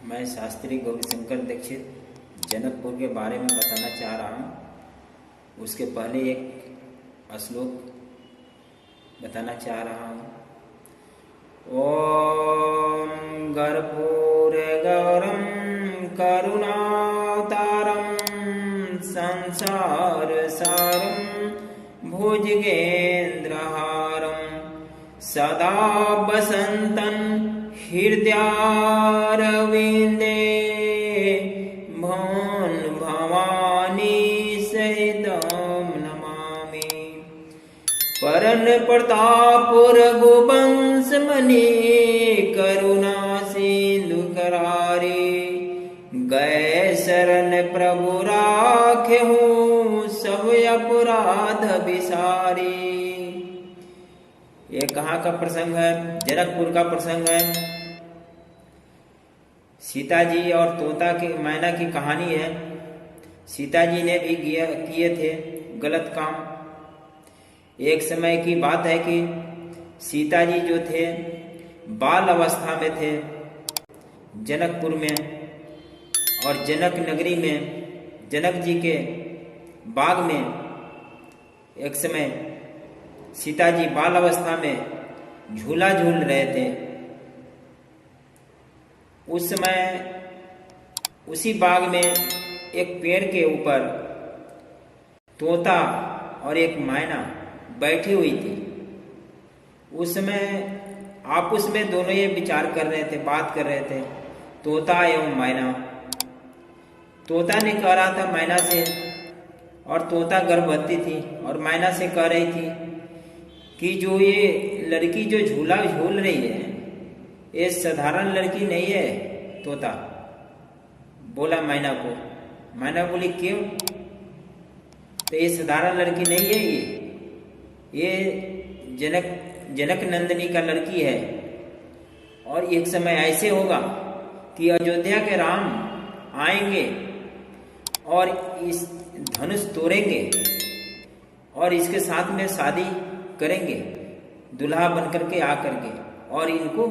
मैं शास्त्री गौरीशंकर दीक्षित जनकपुर के बारे में बताना चाह रहा हूँ। उसके पहले एक श्लोक बताना चाह रहा हूँ। ओम कर्पूरगौरं करुणावतारं संसारसारं भुजगेन्द्रहारं सदा वसन्तं हृदयारविन्दे भवान् भवानी सहितं नमामि। परन प्रताप रघुवंश मणि करुणा सिंधु करारे गए शरण प्रभु राखेहु सब अपराध बिसारे। ये कहाँ का प्रसंग है? जनकपुर का प्रसंग है। सीता जी और तोता की मैना की कहानी है। सीता जी ने भी किए थे गलत काम। एक समय की बात है कि सीता जी जो थे बाल अवस्था में थे जनकपुर में, और जनक नगरी में जनक जी के बाग में एक समय सीता जी बाल अवस्था में झूला झूल रहे थे। उस समय उसी बाग में एक पेड़ के ऊपर तोता और एक मैना बैठी हुई थी। उस समय आपस में दोनों ये विचार कर रहे थे, बात कर रहे थे, तोता एवं मैना। तोता ने कह रहा था मैना से, और तोता गर्भवती थी और मैना से कह रही थी कि जो ये लड़की जो झूला झूल रही है ये साधारण लड़की नहीं है। तोता बोला मैना को। मैना बोली क्यों? तो ये साधारण लड़की नहीं है, ये जनक नंदिनी का लड़की है। और एक समय ऐसे होगा कि अयोध्या के राम आएंगे और इस धनुष तोड़ेंगे और इसके साथ में शादी करेंगे दुल्हा बनकर के आकर के, और इनको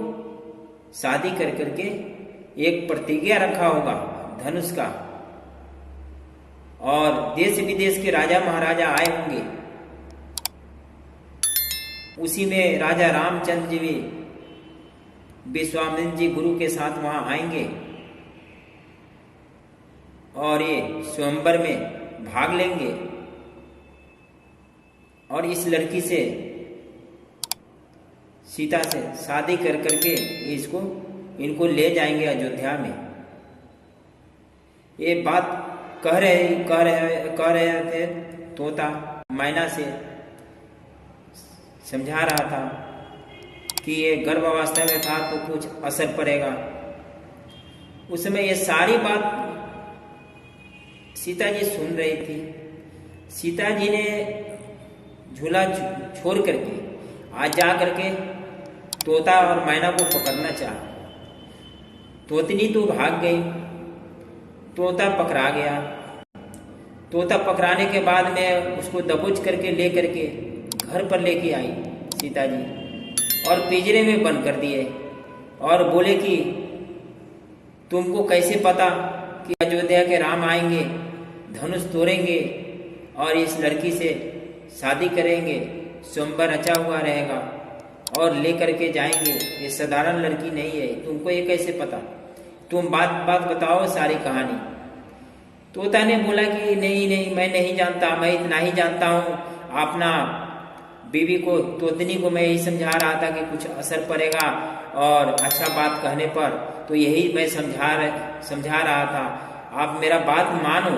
शादी कर करके एक प्रतिज्ञा रखा होगा धनुष का, और देश विदेश के राजा महाराजा आए होंगे। उसी में राजा रामचंद्र जी भी विश्वामित्र जी गुरु के साथ वहां आएंगे और ये स्वयंवर में भाग लेंगे और इस लड़की से सीता से शादी कर करके इनको ले जाएंगे अयोध्या में। ये बात कह रहे थे तोता मैना से, समझा रहा था कि ये गर्भावस्था में था तो कुछ असर पड़ेगा। उस समय ये सारी बात सीता जी सुन रही थी। सीता जी ने झूला छोड़ करके आज जा करके तोता और मैना को पकड़ना चाहा। तोतनी तो भाग गई, तोता पकड़ा गया। तोता पकड़ाने के बाद में उसको दबोच करके ले करके घर पर लेके आई सीता जी और पिंजरे में बंद कर दिए और बोले कि तुमको कैसे पता कि अयोध्या के राम आएंगे, धनुष तोड़ेंगे और इस लड़की से शादी करेंगे, स्वयंवर रचा हुआ रहेगा और लेकर के जाएंगे। ये साधारण लड़की नहीं है, तुमको ये कैसे पता? तुम बात बताओ सारी कहानी। तोता ने बोला कि नहीं मैं नहीं जानता, मैं इतना ही जानता हूँ। अपना बीवी को, तोतनी को मैं यही समझा रहा था कि कुछ असर पड़ेगा और अच्छा बात कहने पर, तो यही मैं समझा रहा था। आप मेरा बात मानो।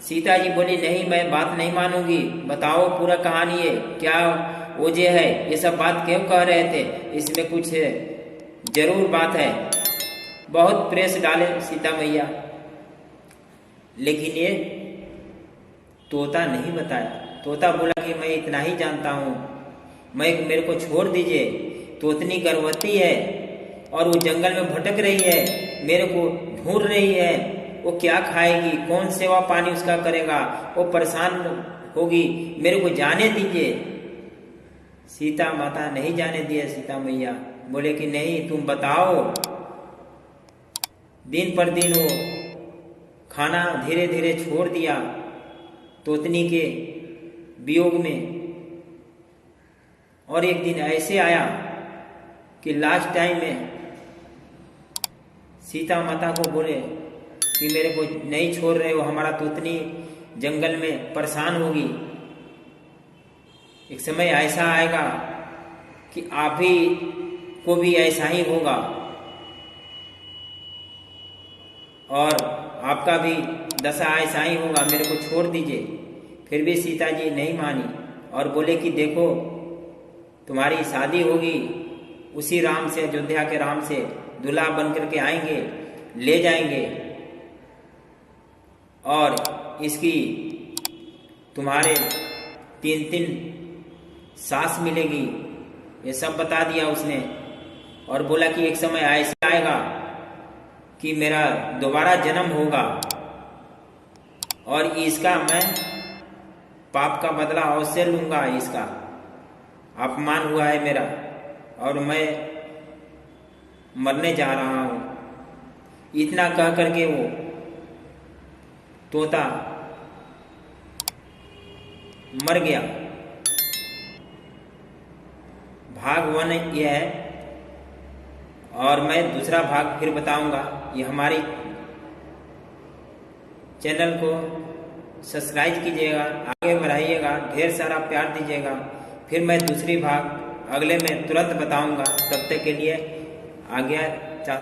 सीता जी बोली नहीं, मैं बात नहीं मानूंगी, बताओ पूरा कहानी है, क्या वजह है, ये सब बात क्यों कह रहे थे, इसमें कुछ जरूर बात है। बहुत प्रेस डाले सीता मैया, लेकिन ये तोता नहीं बताया। तोता बोला कि मैं इतना ही जानता हूँ, मेरे को छोड़ दीजिए। तोतनी गर्भवती है और वो जंगल में भटक रही है, मेरे को ढूंढ रही है, वो क्या खाएगी, कौन सेवा पानी उसका करेगा, वो परेशान होगी, मेरे को जाने दीजिए। सीता माता नहीं जाने दिए। सीता मैया बोले कि नहीं, तुम बताओ, दिन पर दिन वो खाना धीरे धीरे छोड़ दिया तोतनी के वियोग में। और एक दिन ऐसे आया कि लास्ट टाइम में सीता माता को बोले कि मेरे को नहीं छोड़ रहे हो, हमारा तोतनी जंगल में परेशान होगी। एक समय ऐसा आएगा कि आप ही को भी ऐसा ही होगा और आपका भी दशा ऐसा ही होगा, मेरे को छोड़ दीजिए। फिर भी सीता जी नहीं मानी और बोले कि देखो तुम्हारी शादी होगी, उसी राम से, अयोध्या के राम से दूल्हा बन करके आएंगे, ले जाएंगे और इसकी तुम्हारे 3 सास मिलेगी। ये सब बता दिया उसने और बोला कि एक समय ऐसा आएगा कि मेरा दोबारा जन्म होगा और इसका मैं पाप का बदला अवश्य लूंगा। इसका अपमान हुआ है मेरा और मैं मरने जा रहा हूं। इतना कह करके वो तोता मर गया। भाग 1 यह है और मैं दूसरा भाग फिर बताऊंगा। ये हमारी चैनल को सब्सक्राइब कीजिएगा, आगे बढ़ाइएगा, ढेर सारा प्यार दीजिएगा। फिर मैं दूसरी भाग अगले में तुरंत बताऊंगा। तब तक के लिए आज्ञा